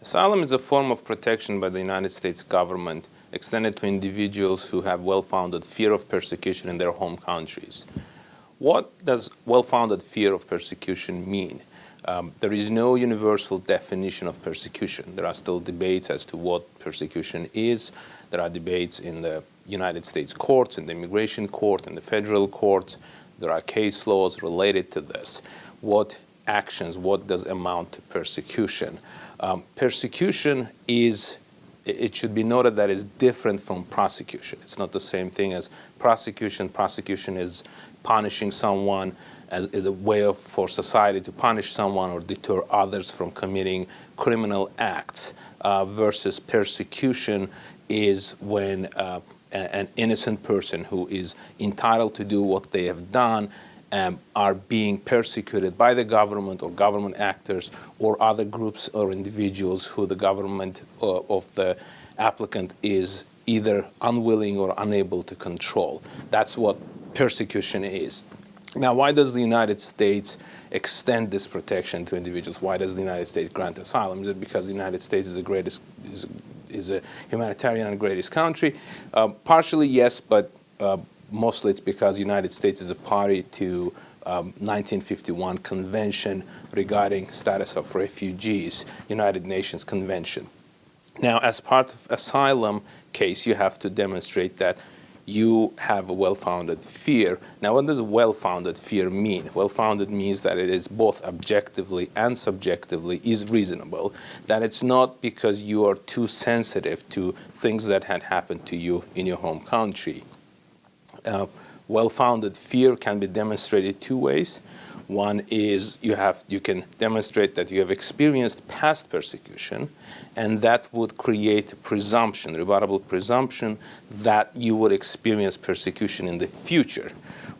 Asylum is a form of protection by the United States government extended to individuals who have well-founded fear of persecution in their home countries. What does well-founded fear of persecution mean? There is no universal definition of persecution. There are still debates as to what persecution is. There are debates in the United States courts, in the immigration court, in the federal courts. There are case laws related to this. What actions, what does amount to persecution? Persecution is, it should be noted that is different from prosecution. It's not the same thing as prosecution. Prosecution is punishing someone as a way for society to punish someone or deter others from committing criminal acts, versus persecution is when an innocent person who is entitled to do what they have done are being persecuted by the government or government actors or other groups or individuals who the government of the applicant is either unwilling or unable to control. That's what persecution is. Now, why does the United States extend this protection to individuals? Why does the United States grant asylum? Is it because the United States is a humanitarian and greatest country? Partially, yes, but mostly it's because the United States is a party to 1951 Convention regarding status of refugees, United Nations Convention. Now, as part of asylum case, you have to demonstrate that you have a well-founded fear. Now, what does well-founded fear mean? Well-founded means that it is both objectively and subjectively is reasonable, that it's not because you are too sensitive to things that had happened to you in your home country. Well-founded fear can be demonstrated two ways. One is you can demonstrate that you have experienced past persecution, and that would create a presumption, rebuttable presumption, that you would experience persecution in the future.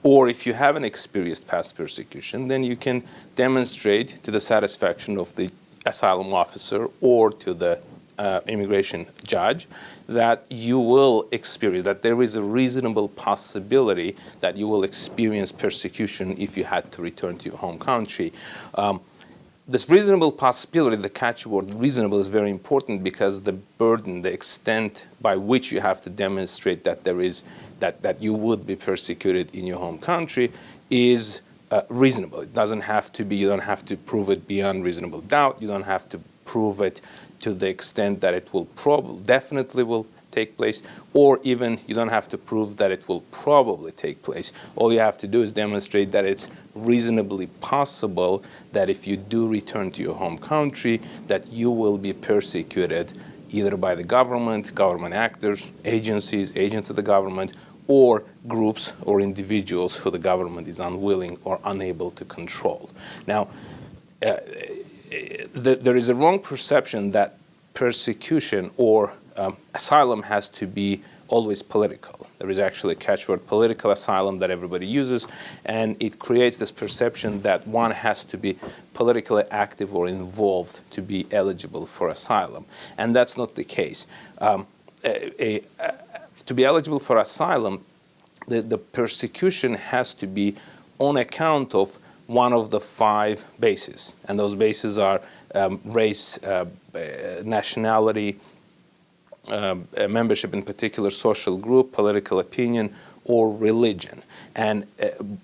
Or if you haven't experienced past persecution, then you can demonstrate to the satisfaction of the asylum officer or to the immigration judge that you will experience, that there is a reasonable possibility that you will experience persecution if you had to return to your home country. This reasonable possibility, the catchword reasonable, is very important because the burden, the extent by which you have to demonstrate that there is, that you would be persecuted in your home country is reasonable. It doesn't have to be, you don't have to prove it beyond reasonable doubt. You don't have to prove it to the extent that it will definitely will take place, or even you don't have to prove that it will probably take place. All you have to do is demonstrate that it's reasonably possible that if you do return to your home country, that you will be persecuted either by the government, government actors, agencies, agents of the government, or groups or individuals who the government is unwilling or unable to control. Now, there is a wrong perception that persecution or asylum has to be always political. There is actually a catchword, political asylum, that everybody uses, and it creates this perception that one has to be politically active or involved to be eligible for asylum, and that's not the case. To be eligible for asylum, the persecution has to be on account of one of the 5 bases, and those bases are race, nationality, membership in particular social group, political opinion, or religion. And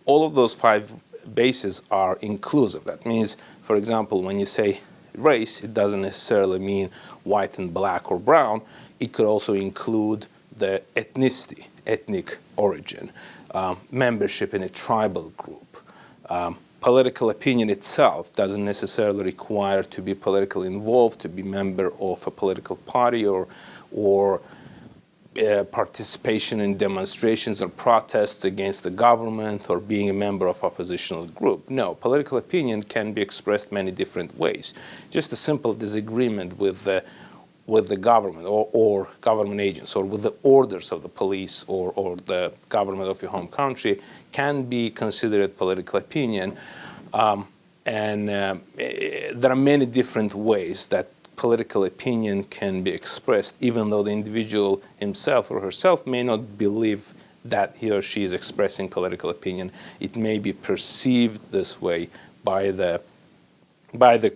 all of those 5 bases are inclusive. That means, for example, when you say race, it doesn't necessarily mean white and black or brown. It could also include the ethnicity, ethnic origin, membership in a tribal group. Political opinion itself doesn't necessarily require to be politically involved, to be member of a political party or participation in demonstrations or protests against the government or being a member of oppositional group. No, political opinion can be expressed many different ways. Just a simple disagreement with the government or government agents or with the orders of the police or the government of your home country can be considered political opinion. There are many different ways that political opinion can be expressed, even though the individual himself or herself may not believe that he or she is expressing political opinion. It may be perceived this way by the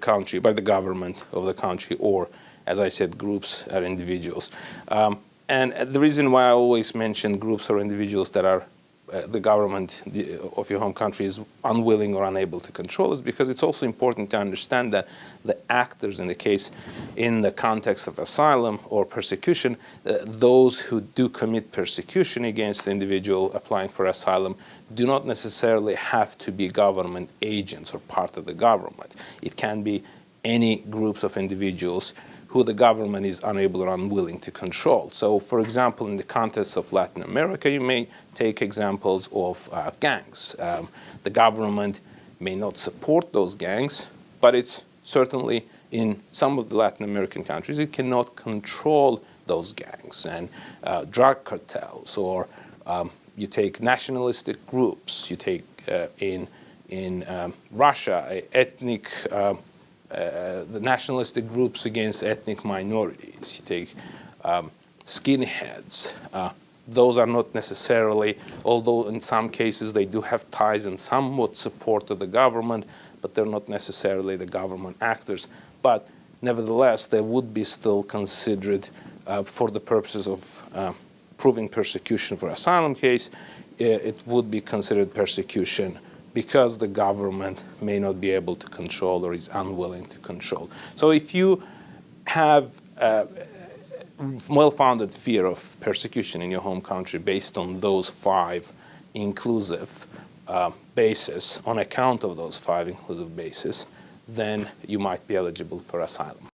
country, by the government of the country, or as I said, groups or individuals. And the reason why I always mention groups or individuals that are the government of your home country is unwilling or unable to control is because it's also important to understand that the actors in the case, in the context of asylum or persecution, those who do commit persecution against the individual applying for asylum do not necessarily have to be government agents or part of the government. It can be any groups of individuals who the government is unable or unwilling to control. So, for example, in the context of Latin America, you may take examples of gangs. The government may not support those gangs, but it's certainly in some of the Latin American countries, it cannot control those gangs and drug cartels, or you take nationalistic groups. You take in Russia, ethnic the nationalistic groups against ethnic minorities. You take skinheads. Those are not necessarily, although in some cases they do have ties and somewhat support of the government, but they're not necessarily the government actors. But nevertheless, they would be still considered for the purposes of proving persecution for asylum case. It would be considered persecution because the government may not be able to control or is unwilling to control. So if you have a well-founded fear of persecution in your home country based on those 5 inclusive bases, on account of those 5 inclusive bases, then you might be eligible for asylum.